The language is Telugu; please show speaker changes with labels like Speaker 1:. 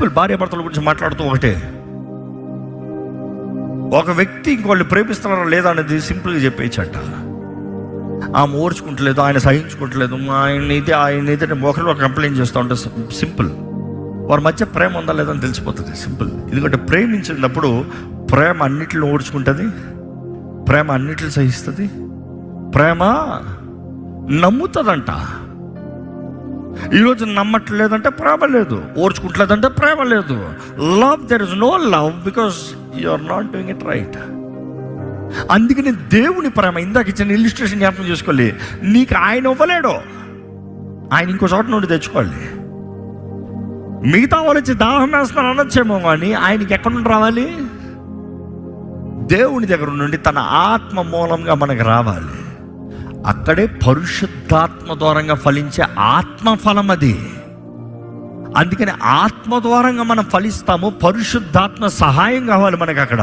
Speaker 1: సింపుల్. భార్యాభర్తల గురించి మాట్లాడుతూ ఒకటే, ఒక వ్యక్తి ఇంకోళ్ళు ప్రేమిస్తున్నారా లేదా అనేది సింపుల్గా చెప్పేయచ్చంట. ఆమె ఓర్చుకుంటలేదు, ఆయన సహించుకుంటలేదు, ఆయన ఇది ఒకరిని కంప్లైంట్ చేస్తూ ఉంటే సింపుల్. వారి మధ్య ప్రేమ ఉందా లేదని తెలిసిపోతుంది. సింపుల్. ఎందుకంటే ప్రేమించినప్పుడు ప్రేమ అన్నిటిని ఓర్చుకుంటుంది, ప్రేమ అన్నిటిని సహిస్తుంది, ప్రేమ నమ్ముతుందంట. ఈరోజు నమ్మట్లేదంటే ప్రేమ లేదు, ఓర్చుకుంటలేదంటే ప్రేమ లేదు. Love, there is no love because you are not doing it right. అందుకని దేవుని ప్రేమ, ఇందాక ఇచ్చిన ఇల్లుస్ట్రేషన్ జ్ఞాపకం చేసుకోవాలి. నీకు ఆయన ఇవ్వలేడు, ఆయన ఇంకో చోట నుండి తెచ్చుకోవాలి. మిగతా వాళ్ళు వచ్చి దాహం వేస్తున్నారు అనొచ్చేమో, కానీ ఆయనకి ఎక్కడి నుండి రావాలి? దేవుని దగ్గర నుండి తన ఆత్మ మూలంగా మనకు రావాలి. అక్కడే పరిశుద్ధాత్మ ద్వారంగా ఫలించే ఆత్మఫలం అది. అందుకని ఆత్మ ద్వారంగా మనం ఫలిస్తాము. పరిశుద్ధాత్మ సహాయం కావాలి మనకు అక్కడ.